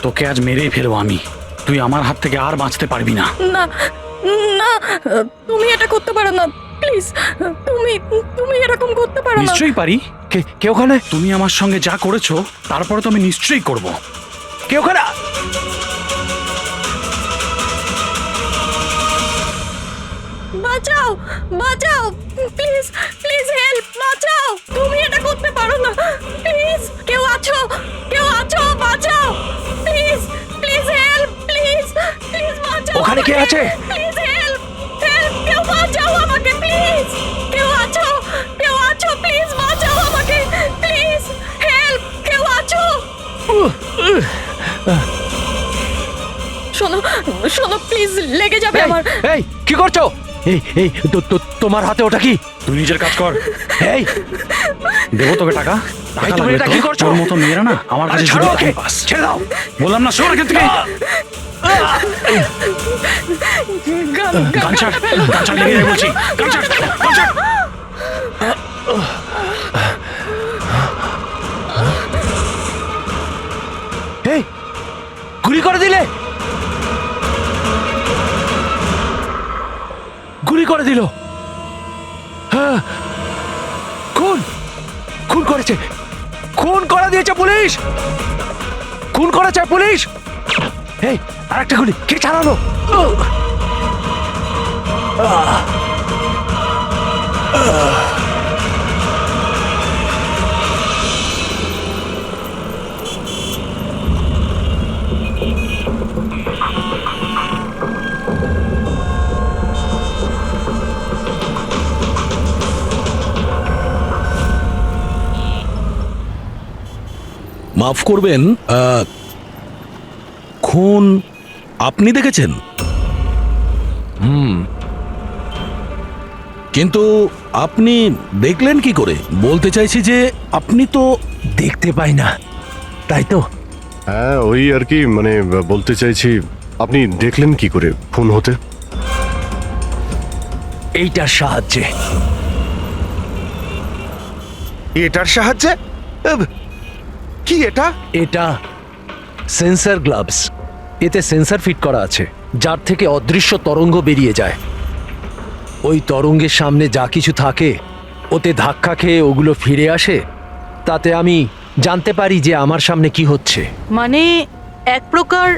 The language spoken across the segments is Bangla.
তোকে আজ মেরেই ফেলবো আমি। তুই আমার হাত থেকে আর বাঁচতে পারবি না। না না, তুমি এটা করতে পারো না, প্লিজ। তুমি এরকম করতে পারো না। নিশ্চয়ই পারি। কে ওখানে? তুমি আমার সঙ্গে যা করেছো তারপরে তো আমি নিশ্চয়ই করব। কে ওখানে? বাঁচাও, বাঁচাও, প্লিজ, প্লিজ হেল্প, বাঁচাও। তুমি এটা করতে পারো না, প্লিজ। কেউ আছো, কেউ আছো, বাঁচাও, please, please help, please, please বাঁচাও। ওখানে কে আছে? প্লিজ হেল্প, হেল্প, কেউ বাঁচাও আমাকে, প্লিজ। কেউ আছো, কেউ আছো, প্লিজ বাঁচাও আমাকে, প্লিজ হেল্প, কেউ আছো। শোনো, শোনো, প্লিজ, লেগে যাবে আমার। এই কি করছো? এই তোমার হাতে ওটা কি? তুই নিজের কাজ কর। এই দেবো তোকে টাকা। এই তুমি এটা কি করছো? তোর মতো মেয়েরা না আমার কাছে ছাড়ো শুধু ওকে, টাইম পাস। ছেড়ে দাও। বললাম না সর এখান থেকে। গান ছাড়, গান ছাড়, লেগে যাবে বলছি। গান ছাড়, গান ছাড়। এই গুলি করে দিলে, গুলি করে দিল। হ্যাঁ, খুন খুন করেছে, খুন করে দিয়েছে পুলিশ, খুন করেছে পুলিশ। এই আরেকটা গুলি কে চালালো? মাফ করবেন, খুন আপনি দেখেছেন? কিন্তু আপনি দেখলেন কি করে? বলতে চাইছি যে আপনি তো দেখতে পাই না, তাই তো। হ্যাঁ, ওই আর কি, মানে বলতে চাইছি আপনি দেখলেন কি করে খুন হতে? এইটার সাহায্যে। এটার সাহায্যে? কি এটা? এটা সেন্সর গ্লাভস। এতে সেন্সর ফিট করা আছে, যার থেকে অদৃশ্য তরঙ্গ বেরিয়ে যায়। ওই তরঙ্গের সামনে যা কিছু থাকে ওতে ধাক্কা খেয়ে ওগুলো ফিরে আসে। তাতে আমি জানতে পারি যে আমার সামনে কি হচ্ছে। মানে এক প্রকার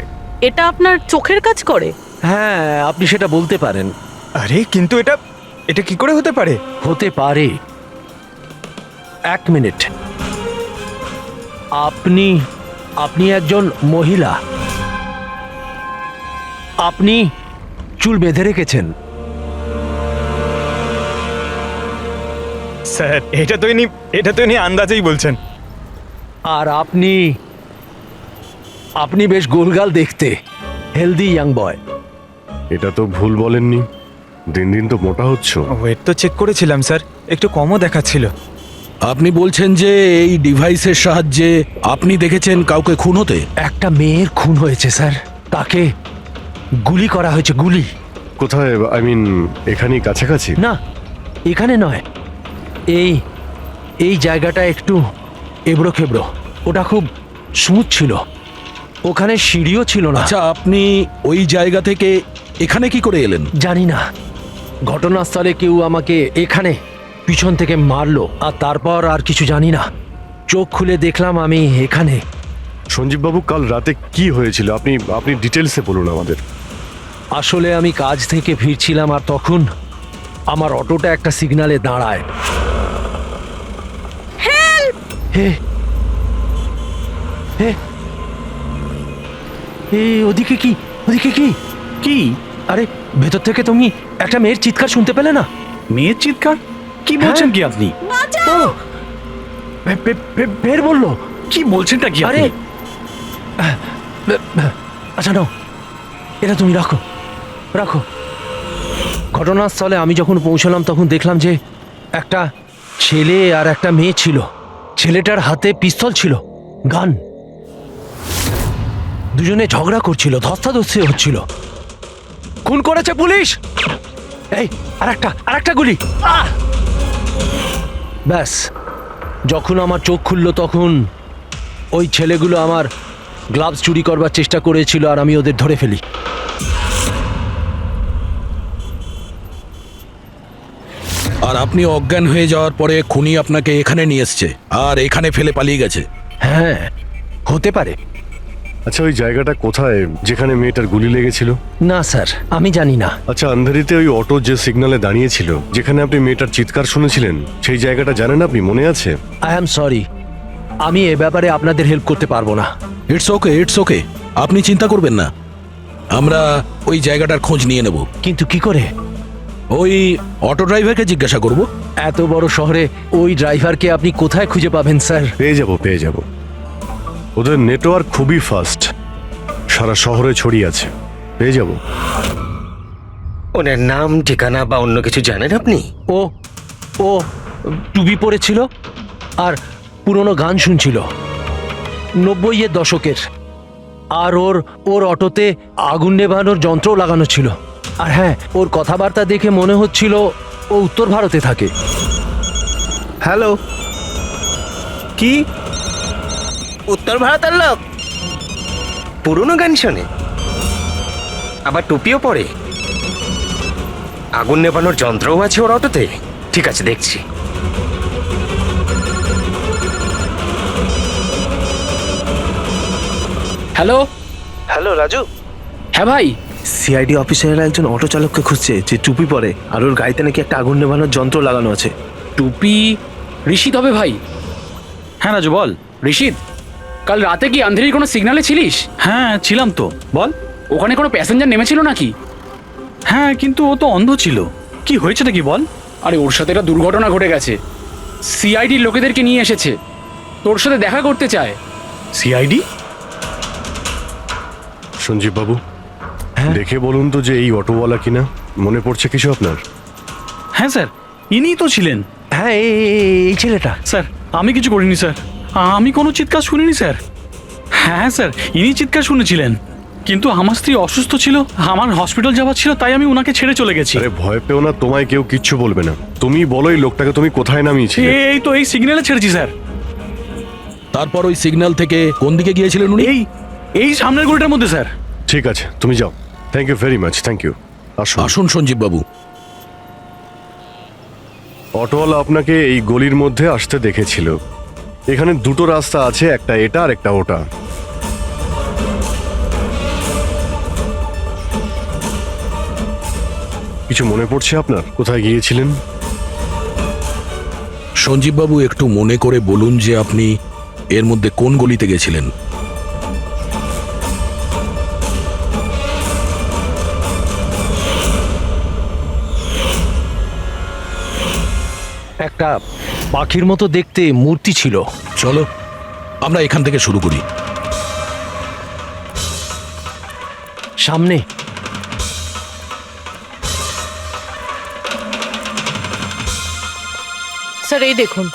এটা আপনার চোখের কাজ করে? হ্যাঁ, আপনি সেটা বলতে পারেন। আরে কিন্তু এটা কি করে হতে পারে? হতে পারে। এক মিনিট, আপনি একজন মহিলা, আপনি চুল বেঁধে রেখেছেন। স্যার এটা তো ইনি আন্দাজেই বলছেন। আর আপনি বেশ গোলগাল দেখতে, হেলদি ইয়াং বয়। এটা তো ভুল বলেননি, দিন দিন তো মোটা হচ্ছ। ওয়েট তো চেক করেছিলাম স্যার, একটু কমও দেখাচ্ছিল। আপনি বলছেন যে এই ডিভাইসের সাহায্যে আপনি দেখেছেন কাউকে খুন হতে? একটা মেয়ের খুন হয়েছে স্যার, তাকে গুলি করা হয়েছে, গুলি। কোথায়? আই মিন এখানেই কাছাকাছি? না, এখানে নয়, এই জায়গাটা একটু এবড়ো খেবড়ো। ওটা খুব স্মুথ ছিল, ওখানে সিঁড়িও ছিল না। আচ্ছা, আপনি ওই জায়গা থেকে এখানে কি করে এলেন? জানি না, ঘটনাস্থলে কেউ আমাকে এখানে পিছন থেকে মারলো, আর তারপর আর কিছু জানি না। চোখ খুলে দেখলাম আমি এখানে। সঞ্জীব বাবু, কাল রাতে কি হয়েছিল আপনি ডিটেলসে বলুন আমাদের। আসলে আমি কাজ থেকে ফিরছিলাম, আর তখন আমার অটোটা একটা সিগন্যালে দাঁড়ায়। হে হে, ওদিকে কি, ওদিকে কি কি? আরে ভেতর থেকে তুমি একটা মেয়ের চিৎকার শুনতে পেলে না? মেয়ের চিৎকার? কি বলছেন কি আপনি? ও, বের বললো। কি বলছেনটা কি আরে আপনি? আচ্ছা নাও, এটা তুমি রাখো, রাখো। ঘটনাস্থলে আমি যখন পৌঁছলাম তখন দেখলাম যে একটা ছেলে আর একটা মেয়ে ছিল। ছেলেটার হাতে পিস্তল ছিল, গান। দুজনে ঝগড়া করছিল, ধস্তাধস্তি হচ্ছিল। খুন করেছে পুলিশ। এই আরেকটা গুলি। ব্যাস, যখন আমার চোখ খুলল তখন ওই ছেলেগুলো আমার গ্লাভস চুরি করবার চেষ্টা করেছিল আর আমি ওদের ধরে ফেলি। আর আপনি অজ্ঞান হয়ে যাওয়ার পরে খুনি আপনাকে এখানে নিয়ে এসছে আর এখানে ফেলে পালিয়ে গেছে। হ্যাঁ, হতে পারে। আচ্ছা, ওই জায়গাটা কোথায় যেখানে মেয়েটার গুলি লেগেছিল? না স্যার, আমি জানি না। আচ্ছা, আন্ধারিতে ওই অটো যে সিগন্যালে দাঁড়িয়েছিল, যেখানে আপনি মেয়েটার চিৎকার শুনেছিলেন, সেই জায়গাটা জানেন আপনি? মনে আছে? আই অ্যাম সরি, আমি এ ব্যাপারে আপনাদের হেল্প করতে পারবো না। ইটস ওকে, ইটস ওকে, আপনি চিন্তা করবেন না, আমরা ওই জায়গাটার খোঁজ নিয়ে নেব। কিন্তু কি করে? ওই অটো ড্রাইভারকে জিজ্ঞাসা করব। এত বড় শহরে ওই ড্রাইভারকে আপনি কোথায় খুঁজে পাবেন স্যার? পেয়ে যাব। ওদের নেটওয়ার্ক খুবই ফাস্ট, সারা শহরে ছড়িয়ে আছে। পেয়ে যাব। ওনার নাম, ঠিকানা বা অন্য কিছু জানেন আপনি? ও ও টুপি পরেছিল আর পুরনো গান শুনছিল 90-এর দশকের। আর ওর অটোতে আগুন নেভানোর যন্ত্রও লাগানো ছিল। আর হ্যাঁ, ওর কথাবার্তা দেখে মনে হচ্ছিল ও উত্তর ভারতে থাকে। হ্যালো, কি? উত্তর ভারতের লোক? পুরনো গান শোনে, আবার টুপিও পরে, আগুন নেভানোর যন্ত্রও আছে ওর অটোতে। ঠিক আছে, দেখছি। হ্যালো। হ্যালো রাজু, হ্যাঁ ভাই। সিআইডি অফিসারেরা একজন অটো চালককে খুঁজছে যে টুপি পরে আর ওর গাড়িতে নাকি একটা আগুন নেভানোর যন্ত্র লাগানো আছে। টুপি ঋষিদ হবে ভাই। হ্যাঁ রাজু, বল। ঋষিদ, কাল রাতে কি আন্ধেরির কোনো সিগন্যালে ছিলিস? হ্যাঁ ছিলাম তো, বল। ওখানে কোনো প্যাসেঞ্জার নেমেছিল নাকি? হ্যাঁ, কিন্তু ও তো অন্ধ ছিল। কি হয়েছে নাকি বল। আরে ওর সাথে একটা দুর্ঘটনা ঘটে গেছে। সিআইডির লোকেদেরকে নিয়ে এসেছে, তোর সাথে দেখা করতে চায়। সিআইডি? সঞ্জীব বাবু, দেখে বলুন তো যে এই অটোওয়ালা কিনা। মনে পড়ছে কিছু আপনার? হ্যাঁ স্যার, ইনিই তো ছিলেন। হ্যাঁ, এই ছেলেটা। স্যার, আমি কিছু করিনি স্যার, আমি কোনো চিৎকার শুনিনি স্যার। হ্যাঁ স্যার, ইনি চিৎকার শুনেছিলেন, কিন্তু আমার স্ত্রী অসুস্থ ছিল, আমার হসপিটাল যাওয়ার ছিল, তাই আমি ওনাকে ছেড়ে চলে গেছি। আরে ভয় পেও না, তোমায় কেউ কিচ্ছু বলবে না। তুমি বলো এই লোকটাকে তুমি কোথায় নামিয়েছিলে? এই তো এই সিগন্যালে ছেড়েছি স্যার। তারপর ওই সিগন্যাল থেকে কোন দিকে গিয়েছিলেন উনি? এই সামনের গলিটার মধ্যে স্যার। ঠিক আছে, তুমি যাও। Thank you very much, thank you. আসুন। আসুন সঞ্জীব বাবু। অটোওয়ালা আপনাকে এই গলির মধ্যে আসতে দেখেছিল। এখানে দুটো রাস্তা আছে, একটা এটা আর একটা ওটা। কিছু মনে পড়ছে আপনার কোথায় গিয়েছিলেন? সঞ্জীব বাবু, একটু মনে করে বলুন যে আপনি এর মধ্যে কোন গলিতে গেছিলেন? একটা পাখির মতো দেখতে মূর্তি ছিল। চলো আমরা এখান থেকে শুরু করি। সামনে স্যার, এই দেখুন।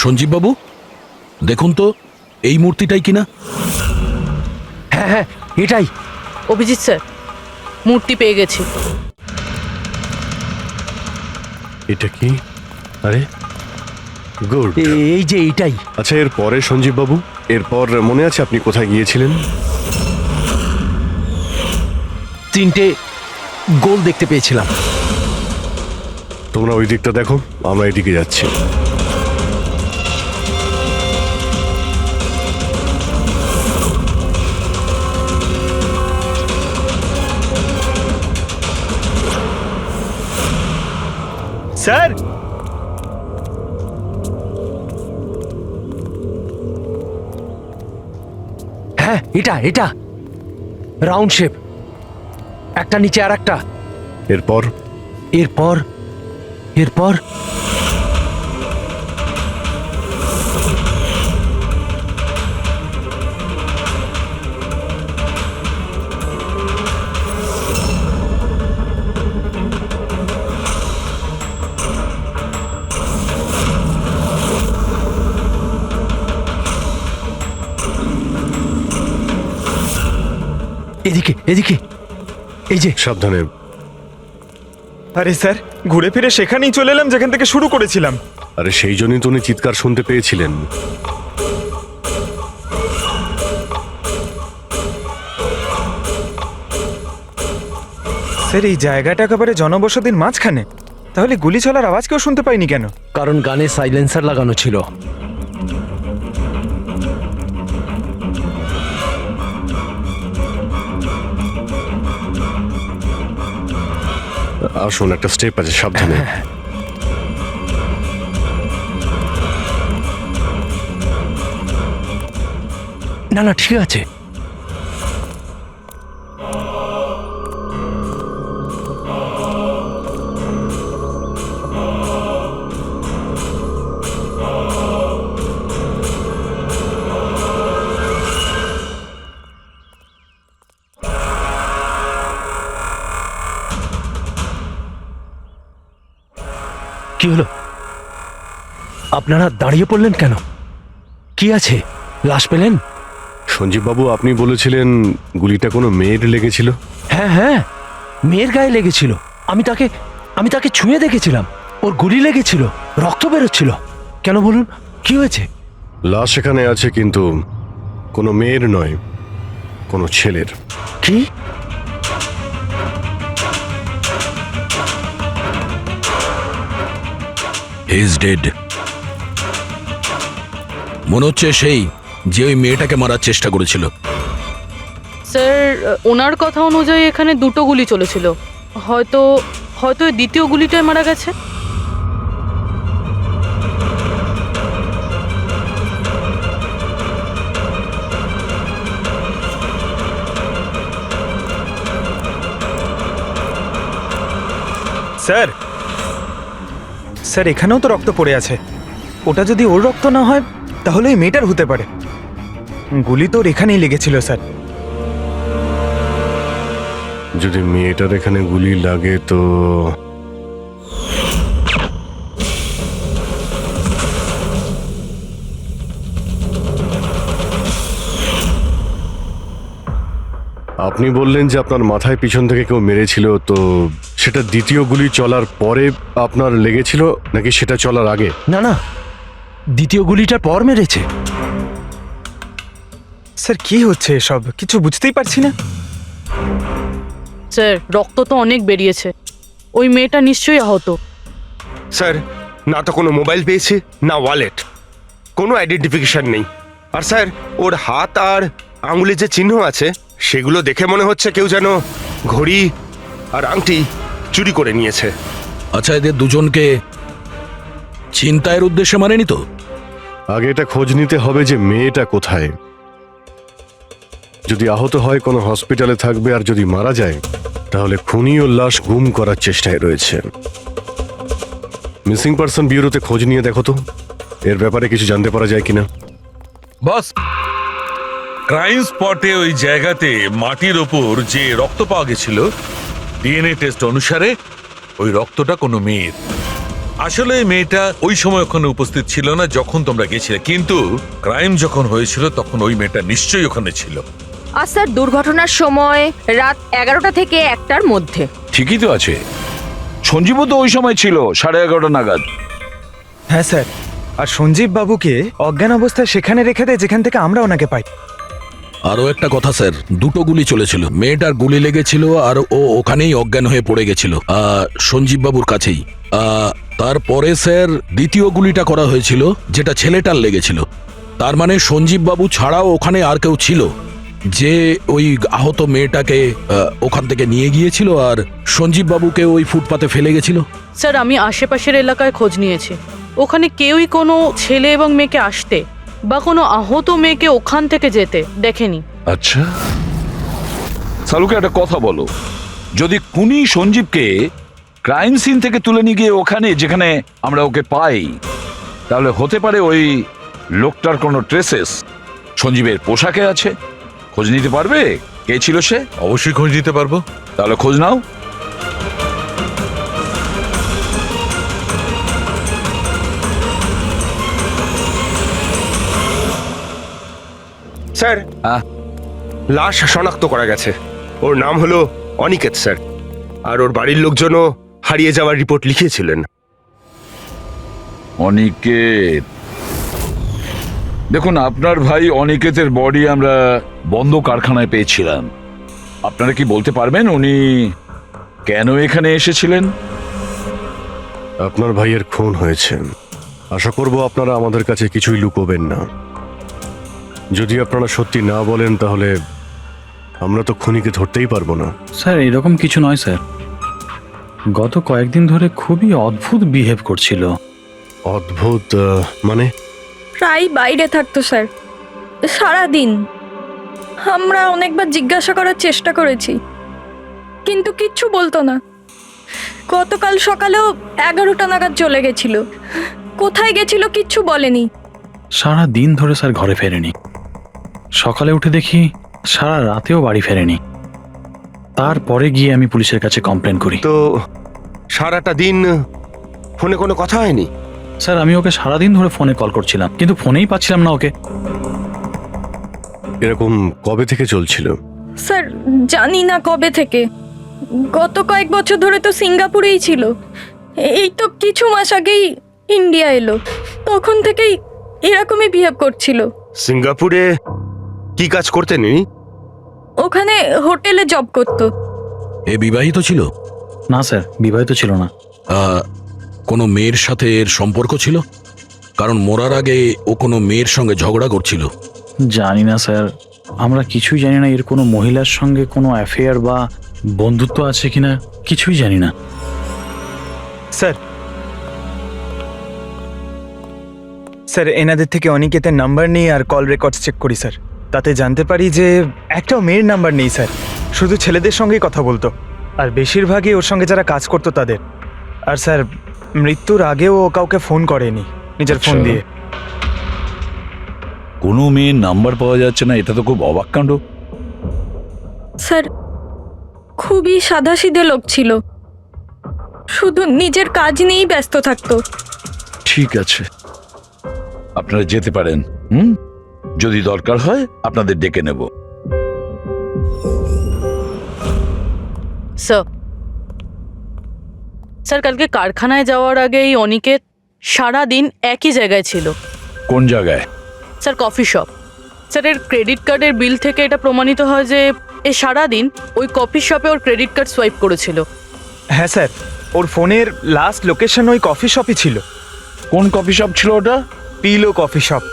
সঞ্জীব বাবু, দেখুন তো এই মূর্তিটাই কিনা। হ্যাঁ হ্যাঁ, এটাই। অভিজিৎ স্যার, মূর্তি পেয়ে গেছি। এটা কি? আরে গুড। এই যে এইটাই। আচ্ছা, এর পরে সঞ্জীব বাবু, এরপর মনে আছে আপনি কোথায় গিয়েছিলেন? 3টে গোল দেখতে পেয়েছিলাম। তোমরা ওই দিকটা দেখো, আমরা এদিকে যাচ্ছি। স্যার, হ্যাঁ, এটা রাউন্ড শেপ, একটা নিচে আর একটা। এরপর এরপর এরপর এদিকে এদিকে, এই যে। সাবধানে। আরে স্যার, ঘুরে ফিরে সেখানেই চলে এলাম যেখান থেকে শুরু করেছিলাম। আরে সেই জন্যই তো উনি চিৎকার শুনতে পেয়েছিলেন। স্যার, এই জায়গাটা একেবারে জনবসতির মাঝখানে, তাহলে গুলি চলার আওয়াজ কেউ শুনতে পাইনি কেন? কারণ গানে সাইলেন্সার লাগানো ছিল। আসুন, একটা স্টেপ আছে, সাবধানে। না না, ঠিক আছে। কি হলো? আপনারা দাঁড়িয়ে পড়লেন কেন? কি আছে? লাশ পেলেন? সঞ্জীব বাবু, আপনি বলেছিলেন গুলিটা কোনো মেয়ের লেগেছিল। হ্যাঁ হ্যাঁ, মেয়ের গায়ে লেগেছিল। আমি তাকে ছুঁয়ে দেখেছিলাম। ওর গুলি লেগেছিল, রক্ত বেরোচ্ছিল। কেন বলুন, কি হয়েছে? লাশ এখানে আছে, কিন্তু কোনো মেয়ের নয়, কোনো ছেলের। কি? He is dead. মনে হচ্ছে সেই যে ওই মেয়েটাকে মারার চেষ্টা করেছিল। স্যার, ওনার কথা অনুযায়ী এখানে দুটো গুলি চলেছিল। হয়তো হয়তো এই দ্বিতীয় গুলিটায় মারা গেছে। স্যার, স্যার, এখানেও তো রক্ত পড়ে আছে। ওটা যদি ওর রক্ত না হয় তাহলে ওই মেয়েটার হতে পারে। গুলি তো ওর এখানেই লেগেছিল স্যার। যদি মেয়েটার এখানে গুলি লাগে তো আপনি বললেন যে আপনার মাথায় পিছন থেকে কেউ মেরেছিল, তো সেটা দ্বিতীয় গুলি চলার পরে আপনার লেগেছিল নাকি সেটা চলার আগে? না না, দ্বিতীয় গুলিটার পর মেরেছে। স্যার, কি হচ্ছে এসব? কিছু বুঝতেই পারছি না। স্যার, রক্ত তো অনেক বেরিয়েছে। ওই মেয়েটা নিশ্চয়ই আহত। স্যার, না তো কোনো মোবাইল পেয়েছি, না ওয়ালেট, কোনো আইডেন্টিফিকেশন নেই। আর স্যার, ওর হাত আর আঙুলে যে চিহ্ন আছে সেগুলো দেখে মনে হচ্ছে কেউ যেন ঘড়ি আর আংটি চুরি করে নিয়েছে। আচ্ছা, এদের দুজনকে চিন্তায়ের উদ্দেশ্যে মারেনি তো? আগে এটা খোঁজ নিতে হবে যে মেয়েটা কোথায়। যদি আহত হয় কোনো হসপিটালে থাকবে, আর যদি মারা যায় তাহলে খুনি ও লাশ গুম করার চেষ্টায় রয়েছে। মিসিং পারসন ব্যুরোতে খোঁজ নিয়ে দেখো তো এর ব্যাপারে কিছু জানতে পারা যায় কিনা। বস, ক্রাইম স্পটে ওই জায়গাতে মাটির ওপর যে রক্ত পাওয়া গেছিল, ডিএনএ টেস্ট অনুসারে ওই রক্তটা কোনো মেয়ের। আসলে এই মেয়েটা ওই সময় ওখানে উপস্থিত ছিল না যখন তোমরা গেছিলে, কিন্তু ক্রাইম যখন হয়েছিল তখন ওই মেয়েটা নিশ্চয়ই ওখানে ছিল। আর স্যার, দুর্ঘটনার সময় রাত 11টা থেকে 1টার মধ্যে। ঠিকই তো আছে, সঞ্জীবও তো ওই সময় ছিল 11:30 নাগাদ। হ্যাঁ স্যার, আর সঞ্জীব বাবুকে অজ্ঞান অবস্থায় সেখানে রেখে দেয় যেখান থেকে আমরা ওনাকে পাই। আরও একটা কথা স্যার, দুটো গুলি চলেছিল। মেয়েটার গুলি লেগেছিল আর ও ওখানেই অজ্ঞান হয়ে পড়ে গেছিল সঞ্জীব বাবুর কাছেই। তারপরে স্যার দ্বিতীয় গুলিটা করা হয়েছিল যেটা ছেলেটার লেগেছিল। তার মানে সঞ্জীব বাবু ছাড়াও ওখানে আর কেউ ছিল যে ওই আহত মেয়েটাকে ওখান থেকে নিয়ে গিয়েছিল আর সঞ্জীব বাবুকে ওই ফুটপাতে ফেলে গেছিল। স্যার, আমি আশেপাশের এলাকায় খোঁজ নিয়েছি। ওখানে কেউই কোনো ছেলে এবং মেয়েকে আসতে বা কোনো আহত মেয়েকে ওখান থেকে যেতে দেখেনি। আচ্ছা, সালুকে একটা কথা বলো, যদি খুনি সঞ্জীবকে ক্রাইম সিন থেকে তুলে নিয়ে গিয়ে ওখানে যেখানে আমরা ওকে পাই, তাহলে হতে পারে ওই লোকটার কোনো ট্রেসেস সঞ্জীবের পোশাকে আছে। খোঁজ নিতে পারবে কে ছিল সে? অবশ্যই খোঁজ নিতে পারবো। তাহলে খোঁজ নাও। স্যার, হ্যাঁ, লাশ শনাক্ত করা গেছে। ওর নাম হলো অনিকেত স্যার, আর ওর বাড়ির লোকজনও হারিয়ে যাওয়ার রিপোর্ট লিখিয়েছিলেন। অনিকেত, দেখুন আপনার ভাই অনিকেতের বডি আমরা বন্ধ কারখানায় পেয়েছিলাম। আপনারা কি বলতে পারবেন উনি কেন এখানে এসেছিলেন? আপনার ভাইয়ের খুন হয়েছে, আশা করব আপনারা আমাদের কাছে কিছুই লুকোবেন না। যদি আপনারা সত্যি না বলেন তাহলে আমরা তো খুনিকে ধরতেই পারবো না। স্যার এরকম কিছু নয় স্যার, গত কয়েকদিন ধরে খুবই অদ্ভুত বিহেভ করছিল। অদ্ভুত মানে? প্রায় বাইরে থাকতো স্যার, সারাদিন। আমরা অনেকবার জিজ্ঞাসা করার চেষ্টা করেছি, কিন্তু কিচ্ছু বলতো না। গতকাল সকালেও 11টা নাগাদ চলে গেছিল। কোথায় গেছিল কিচ্ছু বলেনি। সারা দিন ধরে স্যার ঘরে ফেরেনি। সকালে উঠে দেখি সারা রাতেও বাড়ি ফেরেনি। তারপরে গিয়ে আমি পুলিশের কাছে কমপ্লেন করি। তো সারাটা দিন ফোনে কোনো কথা হয়নি? স্যার আমি ওকে সারাদিন ধরে ফোনে কল করছিলাম, কিন্তু ফোনেই পাচ্ছিলাম না ওকে। এরকম কবে থেকে চলছিল? স্যার জানি না কবে থেকে, গত কয়েক বছর ধরে তো সিঙ্গাপুরেই ছিল। এই তো কিছু মাস আগেই ইন্ডিয়া এলো, তখন থেকেই এরকমই বিহেভ করছিল। সিঙ্গাপুরে কি কাজ করতেন ইনি? ওখানে হোটেলে জব করতো। এ বিবাহিত ছিল? না স্যার, বিবাহিত ছিল না। কোনো মেয়ের সাথে এর সম্পর্ক ছিল? কারণ মরার আগে ও কোনো মেয়ের সঙ্গে ঝগড়া করছিল। জানি না স্যার, আমরা কিছুই জানি না এর কোনো মহিলার সঙ্গে কোনো অ্যাফেয়ার বা বন্ধুত্ব আছে কিনা, কিছুই জানি না। স্যার স্যার এনাদের থেকে অনিকেতের নাম্বার নিয়ে আর কল রেকর্ডস চেক করি স্যার। তাতে জানতে পারি যে একটাও মেয়ের নাম্বার নেই স্যার, শুধু ছেলেদের সঙ্গেই কথা বলতো, আর বেশিরভাগই ওর সঙ্গে যারা কাজ করতো তাদের। আর স্যার মৃত্যুর আগেও ও কাউকে ফোন করেনি নিজের ফোন দিয়ে। কোনো মেয়ের নাম্বার পাওয়া যাচ্ছে না, এটা তো খুব অবাক কাণ্ড। স্যার খুবই সাদাসিধে লোক ছিল, শুধু নিজের কাজ নিয়েই ব্যস্ত থাকতো। ঠিক আছে, আপনারা যেতে পারেন। যদি দরকার হয় আপনাদের ডেকে নেব। স্যার কালকে কারখানায় যাওয়ার আগে এই অনিকেত সারা দিন একই জায়গায় ছিল। কোন জায়গায়? Sir coffee shop. স্যার এর ক্রেডিট কার্ডের বিল থেকে এটা প্রমাণিত হয় যে এ সারা দিন ওই কফি শপে ওর ক্রেডিট কার্ড সোয়াইপ করেছিল। হ্যাঁ স্যার, ওর ফোনের লাস্ট লোকেশন ওই কফি শপই ছিল। কোন কফি শপ ছিল ওটা? Pillow coffee shop.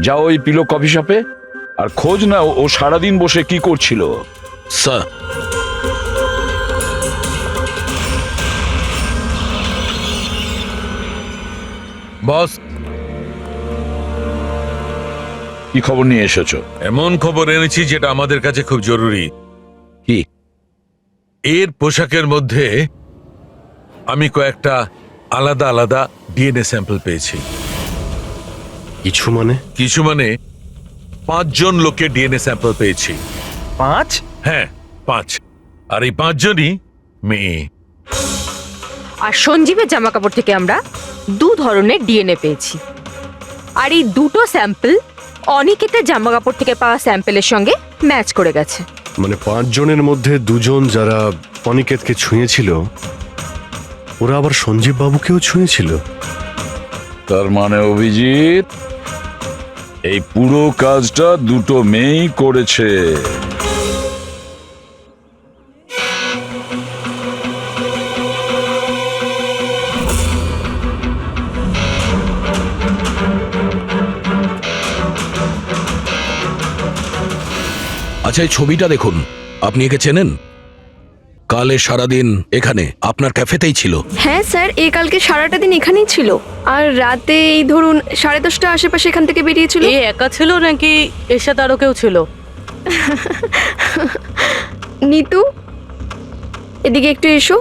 যাও ওই পিলো কফি শপে আর খোঁজ নাও ও সারাদিন বসে কি করছিল। স্যার, বস, কি খবর নিয়ে এসেছো? এমন খবর এনেছি যেটা আমাদের কাছে খুব জরুরি। কি? এর পোশাকের মধ্যে আমি কয়েকটা আলাদা আলাদা ডিএনএ স্যাম্পল পেয়েছি। কিছু মানে? কিছু মানে 5 জন লোকের ডিএনএ স্যাম্পল পেয়েছি। 5? হ্যাঁ 5, আর এই 5 জনই মেয়ে। আর সঞ্জীবের জামা কাপড় থেকে আমরা 2 ধরনের ডিএনএ পেয়েছি, আর এই দুটো স্যাম্পল অনিকেতের জামা কাপড় থেকে পাওয়া স্যাম্পলের সঙ্গে ম্যাচ করে গেছে। মানে 5 জনের মধ্যে 2 জন যারা অনিকেতকে ছুঁয়েছিল, ওরা আবার সঞ্জীব বাবুকেও ছুঁয়েছিল। তার মানে অভিজিৎ এই পুরো কাজটা দুটো মেয়েই করেছে। আচ্ছা এই ছবিটা দেখুন, আপনি একে চেনেন? কালে সারাদিন এখানে আপনার ক্যাফেতেই ছিল। হ্যাঁ স্যার, এই কালকে সারাটা দিন এখানেই ছিল, আর রাতে এই ধরুন 10:30 আশেপাশে এখান থেকে বেরিয়েছিল। এ একা ছিল নাকি এর সাথে আরো কেউ ছিল? নিতু, এদিকে একটু এসো।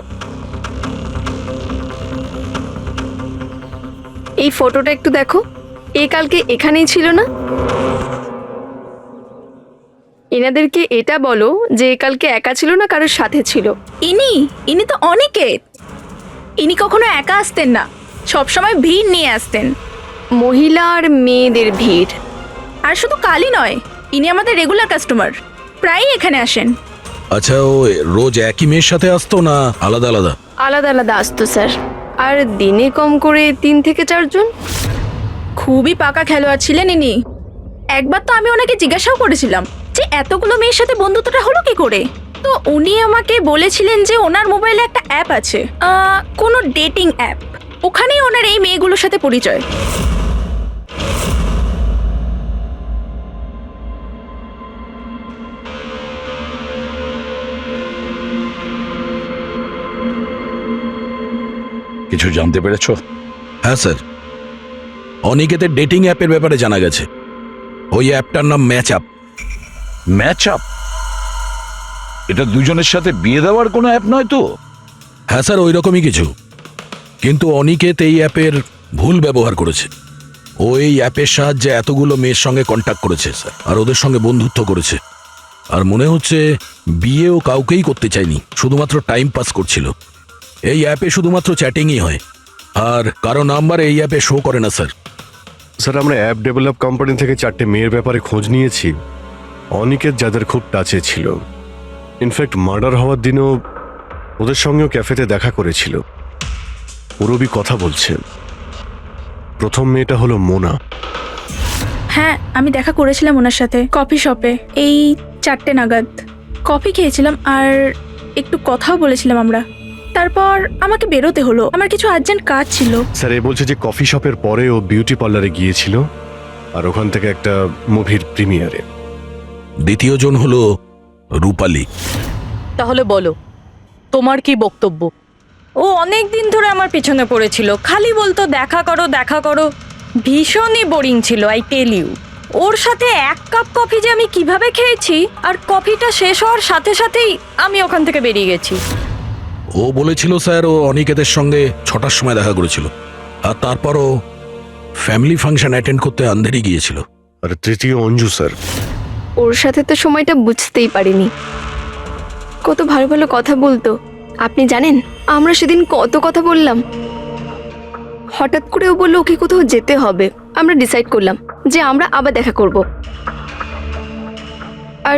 এই ফটোটা একটু দেখো, এই কালকে এখানেই ছিল না? এনাদেরকে এটা বলো যে কালকে একা ছিল না, কারোর সাথে ছিল। ইনি তো অনিকেত। ইনি কখনো একা আসতেন না, সবসময় ভিড় নিয়ে আসতেন, মহিলা আর মেয়েদের ভিড়। আর শুধু কালই নয়, ইনি আমাদের রেগুলার কাস্টমার। প্রায়ই এখানে আসেন। আচ্ছা, ও রোজ একই মেয়ের সাথে আসতো না আলাদা আলাদা? আলাদা আলাদা আসতো স্যার, আর দিনে কম করে 3 থেকে 4 জন। খুবই পাকা খেলোয়াড় ছিলেন ইনি। একবার তো আমি ওনাকে জিজ্ঞাসাও করেছিলাম যে এতগুলো মেয়ের সাথে বন্ধুত্বটা হলো কি করে। তো উনি আমাকে বলেছিলেন যে ওনার মোবাইলে একটা অ্যাপ আছে, কোনো ডেটিং অ্যাপ, ওখানেই ওনার এই মেয়েগুলোর সাথে পরিচয়। কিছু জানতে পেরেছো? হ্যাঁ স্যার, অনিকেতের ডেটিং অ্যাপের ব্যাপারে জানা গেছে। ওই অ্যাপটার নাম ম্যাচ আপ। Match up? এটা দুজনের সাথে বিয়ে দেওয়ার কোনো অ্যাপ নয় তো? হ্যাঁ স্যার, ওই রকমই কিছু। কিন্তু অনিকেত এই অ্যাপের ভুল ব্যবহার করেছে। ও এই অ্যাপের সাহায্যে এতগুলো মেয়ের সঙ্গে কন্ট্যাক্ট করেছে স্যার, আর ওদের সঙ্গে বন্ধুত্ব করেছে। আর মনে হচ্ছে বিয়েও কাউকেই করতে চায়নি, শুধুমাত্র টাইম পাস করছিল। এই অ্যাপে শুধুমাত্র চ্যাটিংই হয়, আর কারো নাম্বার এই অ্যাপে শো করে না স্যার। স্যার, আমরা অ্যাপ ডেভেলপ কোম্পানি থেকে 4টে মেয়ের ব্যাপারে খোঁজ নিয়েছি, অনিকেত যাদের খুব টাচে ছিল। ইনফ্যাক্ট মার্ডার হওয়ার দিনও ওদের সঙ্গেও ক্যাফেতে দেখা করেছিল। পুরবি কথা বলছেন। প্রথম মেয়েটা হলো মোনা। হ্যাঁ, আমি দেখা করেছিলাম ওনার সাথে কফি শপে এই 4টে নাগাদ। কফি খেয়েছিলাম আর একটু কথাও বলেছিলাম আমরা। তারপর আমাকে বেরোতে হলো, আমার কিছু আর্জেন্ট কাজ ছিল। স্যার, এ বলছে যে কফি শপের পরে ও বিউটি পার্লারে গিয়েছিল, আর ওখান থেকে একটা মুভির প্রিমিয়ারে। দ্বিতীয় জন হলো রূপালী। তাহলে বলো, তোমার কি বক্তব্য? ও অনেক দিন ধরে আমার পেছনে পড়েছিল, খালি বলতো দেখা করো দেখা করো। ভীষণই বোরিং ছিল, আই টেল ইউ। ওর সাথে 1 কাপ কফি যে আমি কিভাবে খেয়েছি, আর কফিটা শেষ হওয়ার সাথে সাথেই আমি ওখান থেকে বেরিয়ে গেছি। ও বলেছিল স্যার ও অনিকেতের সঙ্গে 6টার সময় দেখা করেছিল, আর তারপরও ফ্যামিলি ফাংশন অ্যাটেন্ড করতে আন্ধেরি গিয়েছিল। আর তৃতীয় অঞ্জু স্যার। ওর সাথে তো সময়টা বুঝতেই পারিনি। কত ভালো ভালো কথা বলতো, আপনি জানেন আমরা সেদিন কত কথা বললাম। হঠাৎ করে ও বললো ওকে কোথাও যেতে হবে। আমরা ডিসাইড করলাম যে আমরা আবার দেখা করব, আর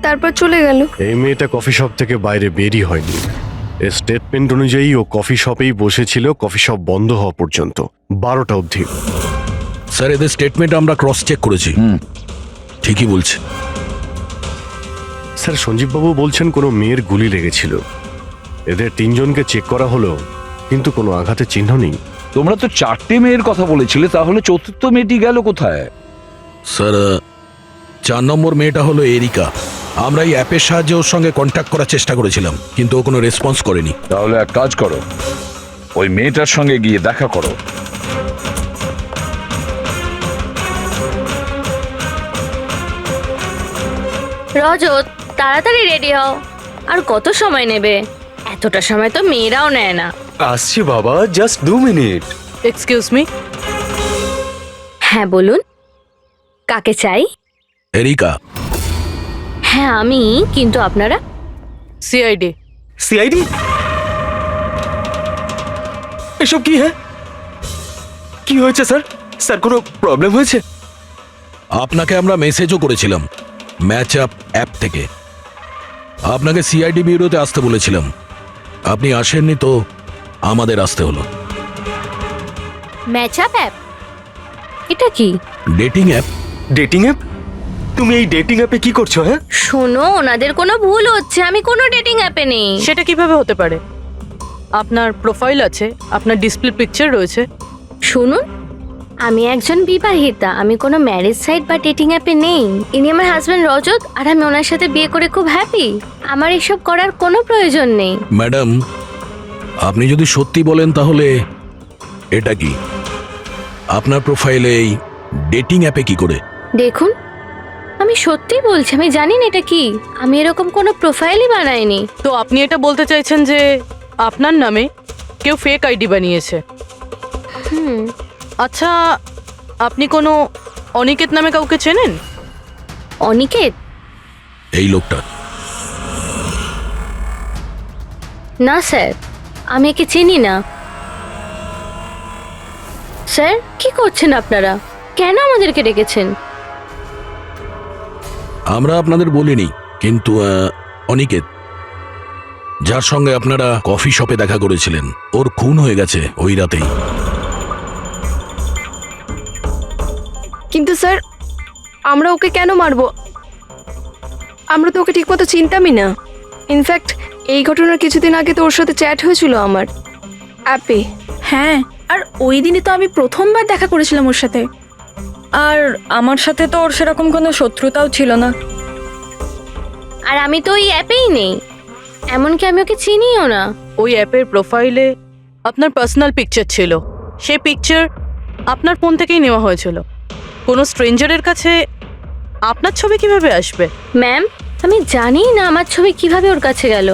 তারপর চলে গেল। এই মেয়েটা কফি শপ থেকে বাইরে বেরই হয়নি। এর স্টেটমেন্ট অনুযায়ী ও কফি শপেই বসেছিল কফি শপ বন্ধ হওয়া পর্যন্ত, 12টা অবধি। স্যার, এদের স্টেটমেন্ট আমরা ক্রস চেক করেছি, ঠিকই বলছে। স্যার, সঞ্জীববাবু বলছেন কোনো মেয়ের গুলি লেগেছিল। এদের 3 জনকে চেক করা হলো, কিন্তু কোনো আঘাতের চিহ্ন নেই। তোমরা তো 4টে মেয়ের কথা বলেছিলে, তাহলে চতুর্থ মেয়েটি গেল কোথায়? স্যার, 4 নম্বর মেয়েটা হলো এরিকা। আমরা এই অ্যাপের সাহায্যে ওর সঙ্গে কন্ট্যাক্ট করার চেষ্টা করেছিলাম, কিন্তু ও কোনো রেসপন্স করেনি। তাহলে এক কাজ করো, ওই মেয়েটার সঙ্গে গিয়ে দেখা করো। রজত, তাড়াতাড়ি রেডি হও। আর কত সময় নেবে? এতটা সময় তো মেয়েরাও নেয় না। আসছি বাবা, জাস্ট 2 মিনিট। Excuse me. হ্যাঁ বলুন, কাকে চাই? এরিকা। হ্যাঁ আমি, কিন্তু আপনারা? সিআইডি। সিআইডি? এসব কি? হ্যাঁ, কি হয়েছে স্যার? স্যার, কোনো প্রবলেম হয়েছে? আপনাকে আমরা মেসেজও করেছিলাম ম্যাচ আপ অ্যাপ থেকে। আপনাকে সিআইডি ব্যুরোতে আসতে বলেছিলাম, আপনি আসেননি, তো আমাদের আসতে হলো। Match up app? এটা কি? Dating app. Dating app? তুমি এই ডেটিং অ্যাপে কি করছো? হ্যাঁ শোনো, ওনাদের কোনো ভুল হচ্ছে, আমি কোনো ডেটিং অ্যাপে নেই। সেটা কিভাবে হতে পারে? আপনার প্রোফাইল আছে, আপনার ডিসপ্লে পিকচার রয়েছে। শুনুন, আমি একজন বিবাহিতা, আমি কোনো ম্যারেজ সাইট বা ডেটিং অ্যাপে নেই। ইনি আমার হাজব্যান্ড রজত, আর আমি ওনার সাথে বিয়ে করে খুব হ্যাপি। আমার এসব করার কোনো প্রয়োজন নেই। ম্যাডাম, আপনি যদি সত্যি বলেন তাহলে এটা কি? আপনার প্রোফাইলে এই ডেটিং অ্যাপে কি করে? দেখুন, আমি সত্যি বলছি, আমি জানি না এটা কি। আমি এরকম কোনো প্রোফাইলই বানাইনি। তো আপনি এটা বলতে চাইছেন যে আপনার নামে কেউ ফেক আইডি বানিয়েছে? আচ্ছা, আপনি কোনো অনিকেত নামে কাউকে চেনেন? অনিকেত? এই লোকটা? না স্যার, আমি একে চিনি না। স্যার, কি করছেন আপনারা? কেন আমাদেরকে ডেকেছেন? আমরা আপনাদের বলিনি, কিন্তু অনিকেত, যার সঙ্গে আপনারা কফি শপে দেখা করেছিলেন, ওর খুন হয়ে গেছে ওই রাতেই। কিন্তু স্যার, আমরা ওকে কেন মারবো? আমরা তো ওকে ঠিকমতো চিনতামই না। ইনফ্যাক্ট এই ঘটনার কিছুদিন আগে তো ওর সাথে চ্যাট হয়েছিল আমার অ্যাপে। হ্যাঁ, আর ওই দিনই তো আমি প্রথমবার দেখা করেছিলাম ওর সাথে। আর আমার সাথে তো ওর সেরকম কোনো শত্রুতাও ছিল না। আর আমি তো ওই অ্যাপেই নেই, এমনকি আমি ওকে চিনিও না। ওই অ্যাপের প্রোফাইলে আপনার পার্সোনাল পিকচার ছিল, সেই পিকচার আপনার ফোন থেকেই নেওয়া হয়েছিল। কোনো স্ট্রেঞ্জারের কাছে আপনার ছবি কিভাবে আসবে? ম্যাম, আমি জানি না আমার ছবি কিভাবে ওর কাছে গেল।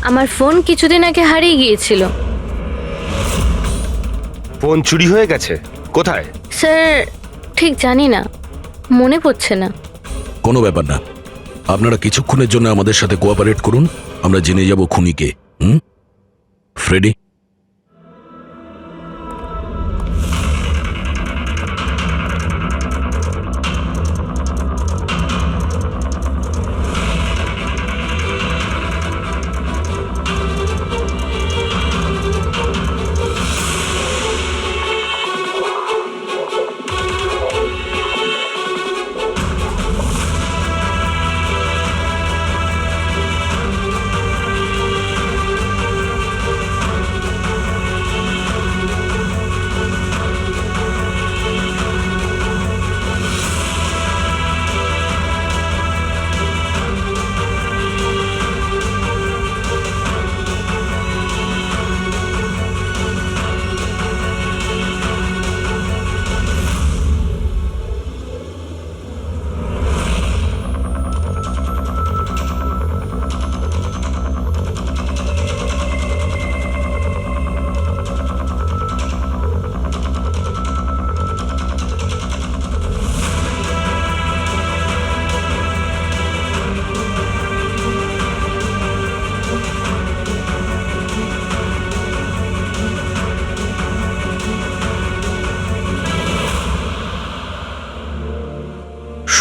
আমার ফোন কিছুদিন আগে হারিয়ে গিয়েছিল। ফোন চুরি হয়ে গেছে? কোথায়? স্যার, ঠিক জানি না, মনে পড়ছে না। কোনো ব্যাপার না, আপনারা কিছুক্ষণের জন্য আমাদের সাথে কোঅপারেট করুন, আমরা জেনে যাব খুনিকে। ফ্রেডি?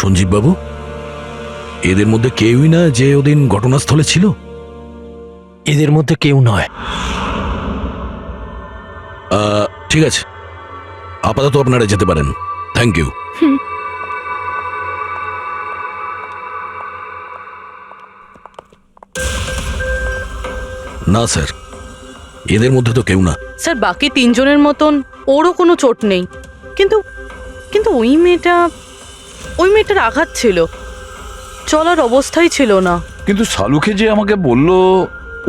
সঞ্জীব বাবু, এদের মধ্যে কেউই না যে ওদিন ঘটনাস্থলে ছিল? এদের মধ্যে কেউ নয়। ঠিক আছে, আপাতত আপনারা যেতে পারেন। Thank you. না স্যার, এদের মধ্যে তো কেউ না। স্যার, বাকি তিনজনের মতন ওরও কোনো চোট নেই, কিন্তু কিন্তু ওই মেয়েটার আঘাত ছিল, চলার অবস্থাই ছিল না। কিন্তু সালুকে যে আমাকে বলল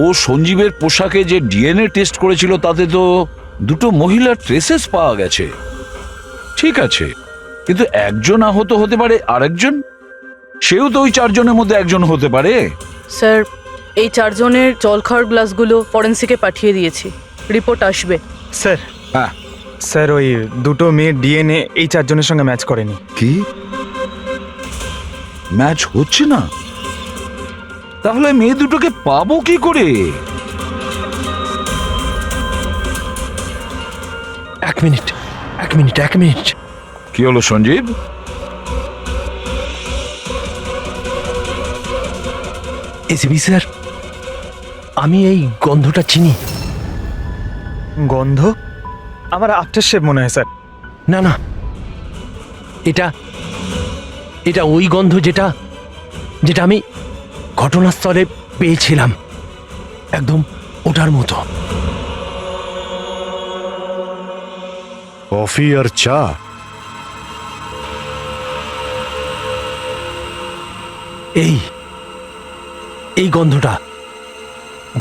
ও সঞ্জীবের পোশাকে যে ডিএনএ টেস্ট করেছিল তাতে তো দুটো মহিলার ট্রেসেস পাওয়া গেছে। ঠিক আছে, কিন্তু একজন আহত হতে পারে, আরেকজন সেও তো ওই চারজনের মধ্যে একজন হতে পারে। স্যার, এই চারজনের জল খাওয়ার গ্লাসগুলো ফরেন্সিকে পাঠিয়ে দিয়েছি, রিপোর্ট আসবে। স্যার, হ্যাঁ স্যার, ওই দুটো মেয়ের ডিএনএ এই চারজনের সঙ্গে ম্যাচ করেনি। কি ম্যাচ হচ্ছে না? তাহলে মেয়ে দুটোকে পাবো কি করে? এক মিনিট। কি হলো সঞ্জীব? এসিবি স্যার, আমি এই গন্ধটা চিনি। গন্ধ? আমার আফটার শেভ মনে হয় স্যার। না না, এটা ওই গন্ধ যেটা আমি ঘটনাস্থলে পেয়েছিলাম, একদম ওটার মতো। কফি আর চা? এই গন্ধটা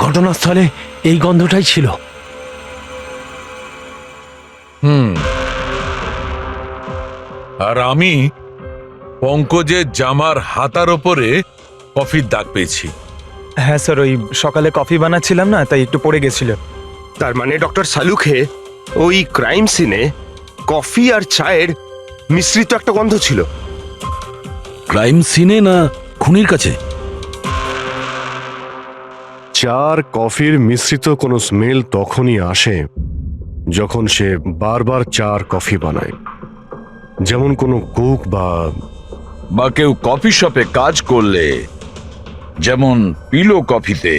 ঘটনাস্থলে, এই গন্ধটাই ছিল। আর আমি পঙ্কজের জামার হাতার ওপরে কফির দাগ পেয়েছি। হ্যাঁ স্যার, ওই সকালে কফি বানাচ্ছিলাম না, তাই একটু পড়ে গেছিল। তার মানে ডক্টর সালুখে ওই ক্রাইম সিনে কফি আর চায়ের মিশ্রিত একটা গন্ধ ছিল। ক্রাইম সিনে না খুনির কাছে? চা আর কফির মিশ্রিত কোনো স্মেল তখনই আসে যখন সে বারবার চা আর কফি বানায়, যেমন কোনো কুক বা বা কেউ কফি শপে কাজ করলে, যেমন পিলো কফিতে,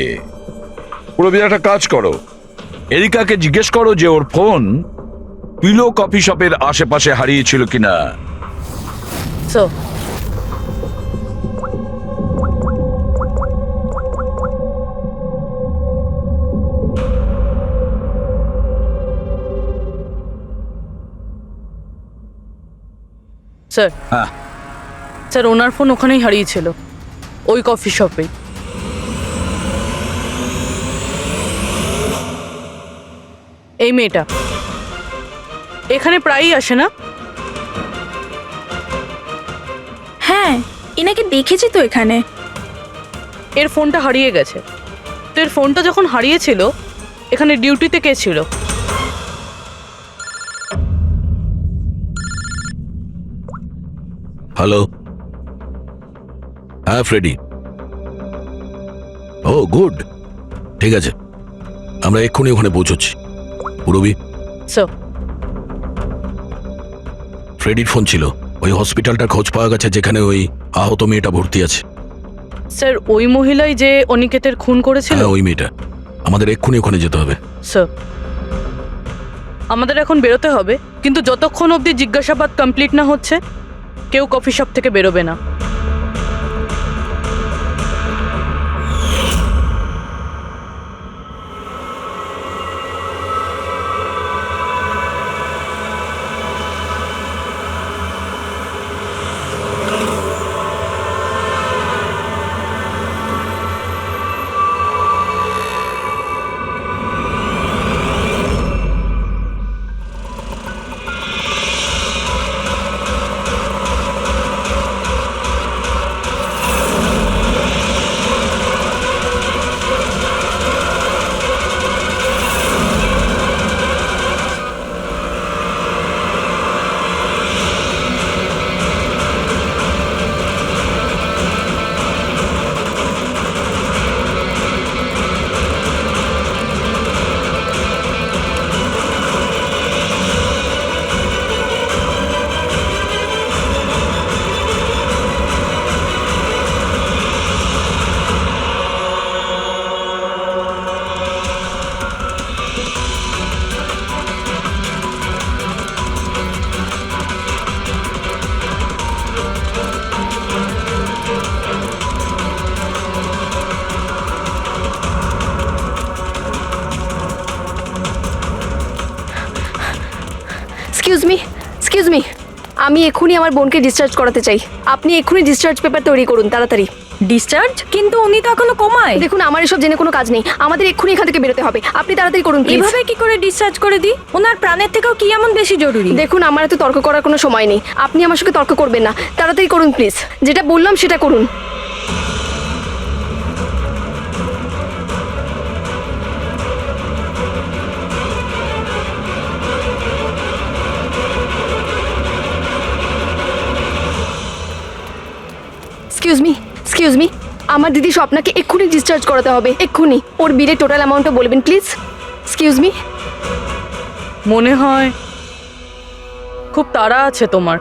পুরবি একটা কাজ করো, এরিকাকে জিজ্ঞেস করো যে ওর ফোন পিলো কফি শপের আশেপাশে হারিয়েছিল কিনা। স্যার, স্যার, হ্যাঁ, স্যার ওনার ফোন ওখানেই হারিয়েছিল, ওই কফি শপে। এই মেয়েটা এখানে প্রায়ই আসে না? হ্যাঁ, এনাকে দেখেছি তো এখানে। এর ফোনটা হারিয়ে গেছে। তো এর ফোনটা যখন হারিয়েছিল, এখানে ডিউটিতে কে ছিল? হ্যালো, হ্যাঁ ফ্রেডি। ও গুড, ঠিক আছে, আমরা এক্ষুনি ওখানে পৌঁছচ্ছি। পুরবি, স্যার, ফ্রেডির ফোন ছিল। ওই হসপিটালটার খোঁজ পাওয়া গেছে যেখানে ওই আহত মেয়েটা ভর্তি আছে। স্যার ওই মহিলাই যে অনিকেতের খুন করেছিল? হ্যাঁ, ওই মেয়েটা। আমাদের এক্ষুনি ওখানে যেতে হবে। স্যার, আমাদের এখন বেরোতে হবে, কিন্তু যতক্ষণ অবধি জিজ্ঞাসাবাদ কমপ্লিট না হচ্ছে কেউ কফি শপ থেকে বেরোবে না। এক্সকিউজ মি, আমি এক্ষুনি আমার বোনকে ডিসচার্জ করাতে চাই। আপনি এক্ষুনি ডিসচার্জ পেপার তৈরি করুন, তাড়াতাড়ি। ডিসচার্জ? কিন্তু উনি তো এখনো কোমায়। দেখুন, আমার এসব জেনে কোনো কাজ নেই, আমাদের এক্ষুনি এখান থেকে বেরোতে হবে। আপনি তাড়াতাড়ি করুন প্লিজ। এভাবে কি করে ডিসচার্জ করে দিই? ওনার প্রাণের থেকেও কি এমন বেশি জরুরি? দেখুন, আমার এত তর্ক করার কোনো সময় নেই, আপনি আমার সঙ্গে তর্ক করবেন না। তাড়াতাড়ি করুন প্লিজ, যেটা বললাম সেটা করুন। এক্সকিউজ মি, আমার দিদি স্বপ্নাকে এক্ষুনি ডিসচার্জ করাতে হবে, এক্ষুনি। ওর বিলের টোটাল অ্যামাউন্টটা বলবেন প্লিজ। Excuse me. মনে হয় খুব তাড়া আছে তোমার।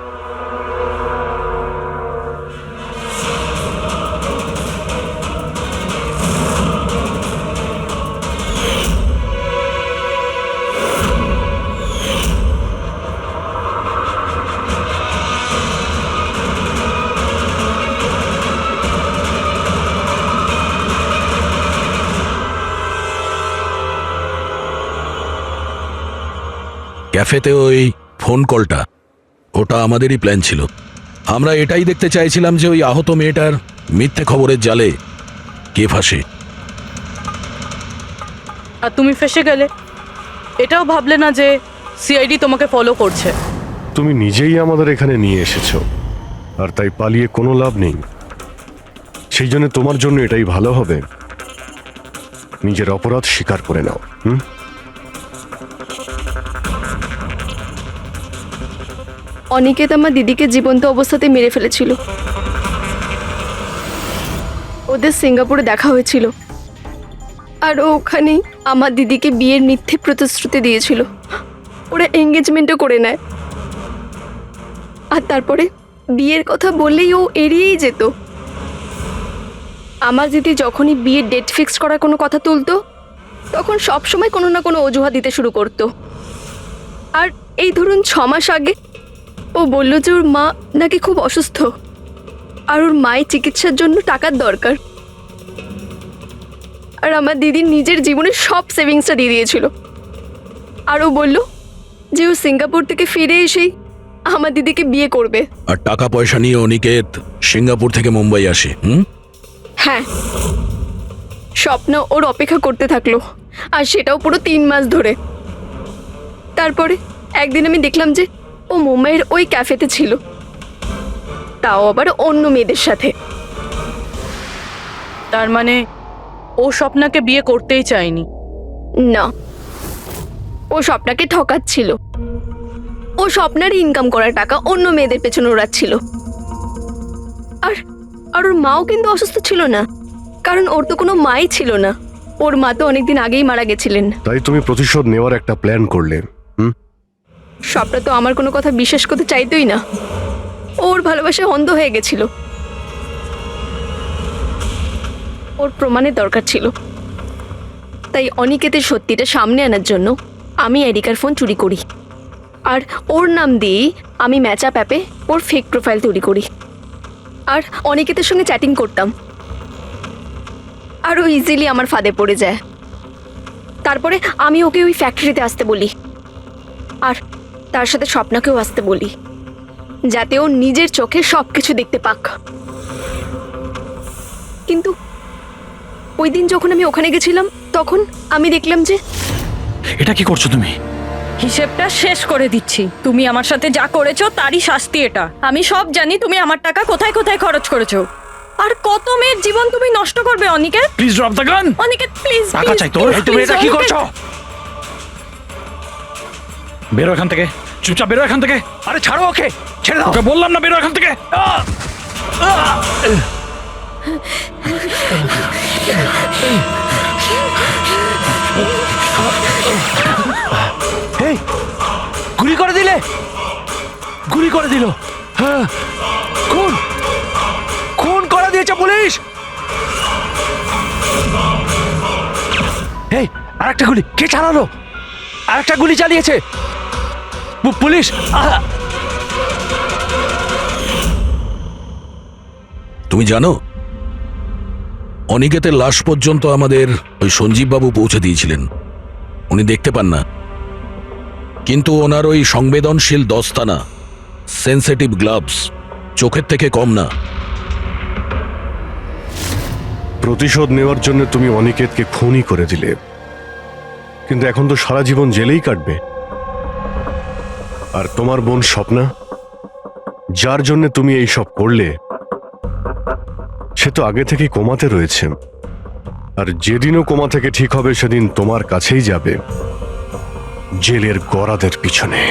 ক্যাফেতে ওই ফোন কলটা, ওটা আমাদেরই প্ল্যান ছিল। আমরা এটাই দেখতে চাইছিলাম যে ওই আহত মেয়েটার মিথ্যে খবরের জালে কে ফাঁসে। আর তুমি ফেসে গেলে। এটাও ভাবলে না যে সিআইডি তোমাকে ফলো করছে? তুমি নিজেই আমাদের এখানে নিয়ে এসেছো, আর তাই পালিয়ে কোনো লাভ নেই। সেই জন্য তোমার জন্য এটাই ভালো হবে, নিজের অপরাধ স্বীকার করে নাও। অনিকেত আমার দিদিকে জীবন্ত অবস্থাতে মেরে ফেলেছিল। ওদের সিঙ্গাপুরে দেখা হয়েছিল, আর ও ওখানেই আমার দিদিকে বিয়ের মিথ্যে প্রতিশ্রুতি দিয়েছিল। ওরা এঙ্গেজমেন্টও করে নেয়, আর তারপরে বিয়ের কথা বললেই ও এড়িয়েই যেত। আমার দিদি যখনই বিয়ের ডেট ফিক্স করার কোনো কথা তুলতো তখন সবসময় কোনো না কোনো অজুহাত দিতে শুরু করতো। আর এই ধরুন 6 মাস আগে ও বলল যে ওর মা নাকি খুব অসুস্থ আর ওর মায়ের চিকিৎসার জন্য টাকার দরকার। আর আমার দিদির নিজের জীবনের সব সেভিংসটা দিয়ে দিয়েছিল। আর ও বলল যে ও সিঙ্গাপুর থেকে ফিরে এসেই আমার দিদিকে বিয়ে করবে। আর টাকা পয়সা নিয়ে অনিকেত সিঙ্গাপুর থেকে মুম্বাই আসে। হ্যাঁ, স্বপ্ন ওর অপেক্ষা করতে থাকলো, আর সেটাও পুরো 3 মাস ধরে। তারপরে একদিন আমি দেখলাম যে ও মুম্বাইয়ের ওই ক্যাফেতে ছিল, তাও আবার অন্য মেয়েদের সাথে। তার মানে ও স্বপ্নাকে বিয়ে করতেই চায়নি? না, ও স্বপ্নাকে ঠকাচ্ছিল। ও স্বপ্নার ইনকাম করা টাকা অন্য মেয়েদের পেছনে ওড়াচ্ছিল। আর আর ওর মাও কিন্তু অসুস্থ ছিল না, কারণ ওর তো কোনো মাই ছিল না। ওর মা তো অনেকদিন আগেই মারা গেছিলেন। তাই তুমি প্রতিশোধ নেওয়ার একটা প্ল্যান করলে। স্বপ্না তো আমার কোনো কথা বিশ্বাস করতে চাইতোই না। ওর ভালোবাসা অন্ধ হয়ে গেছিল। ওর প্রমাণের দরকার ছিল। তাই অনিকেতের সত্যিটা সামনে আনার জন্য আমি এরিকার ফোন চুরি করি, আর ওর নাম দিয়েই আমি ম্যাচআপ অ্যাপে ওর ফেক প্রোফাইল তৈরি করি, আর অনিকেতের সঙ্গে চ্যাটিং করতাম। আর ও ইজিলি আমার ফাঁদে পড়ে যায়। তারপরে আমি ওকে ওই ফ্যাক্টরিতে আসতে বলি, আর তার সাথে স্বপ্নাকেও আসতে বলি, যাতে ও নিজের চোখে সব কিছু দেখতে পাক। কিন্তু ওই দিন যখন আমি ওখানে গেছিলাম তখন আমি দেখলাম যে... এটা কি করছো তুমি? হিসেবটা শেষ করে দিচ্ছি। তুমি আমার সাথে যা করেছো তারই শাস্তি এটা। আমি সব জানি তুমি আমার টাকা কোথায় কোথায় খরচ করেছো, আর কত মেয়ের জীবন তুমি নষ্ট করবে। Aniket, please drop the gun. Aniket please, টাকা চাই তোর? তুমি এটা কি করছো? বেরো এখান থেকে, চুপচাপ বেরো এখান থেকে। আরে ছাড়ো ওকে, ছেড়ে দাও। ওকে বললাম না বেরো এখান থেকে। এই, গুলি করে দিলে, গুলি করে দিল। হ্যাঁ, খুন খুন করে দিয়েছে পুলিশ। এই, আরেকটা গুলি কে চালালো? আরেকটা গুলি চালিয়েছে পুলিশ। তুমি জানো অনিকেতের লাশ পর্যন্ত আমাদের ওই সঞ্জীব বাবু পৌঁছে দিয়েছিলেন। উনি দেখতে পান না, কিন্তু ওনার ওই সংবেদনশীল দস্তানা, সেন্সিটিভ গ্লাভস চোখের থেকে কম না। প্রতিশোধ নেওয়ার জন্য তুমি অনিকেতকে খুনই করে দিলে, কিন্তু এখন তো সারা জীবন জেলেই কাটবে। আর তোমার বোন স্বপ্না, যার জন্য তুমি এই সব করলে, সে তো আগে থেকেই কোমাতে রয়েছে। আর যেদিনও কোমা থেকে ঠিক হবে সেদিন তোমার কাছেই যাবে, জেলের গরাদের পিছনে।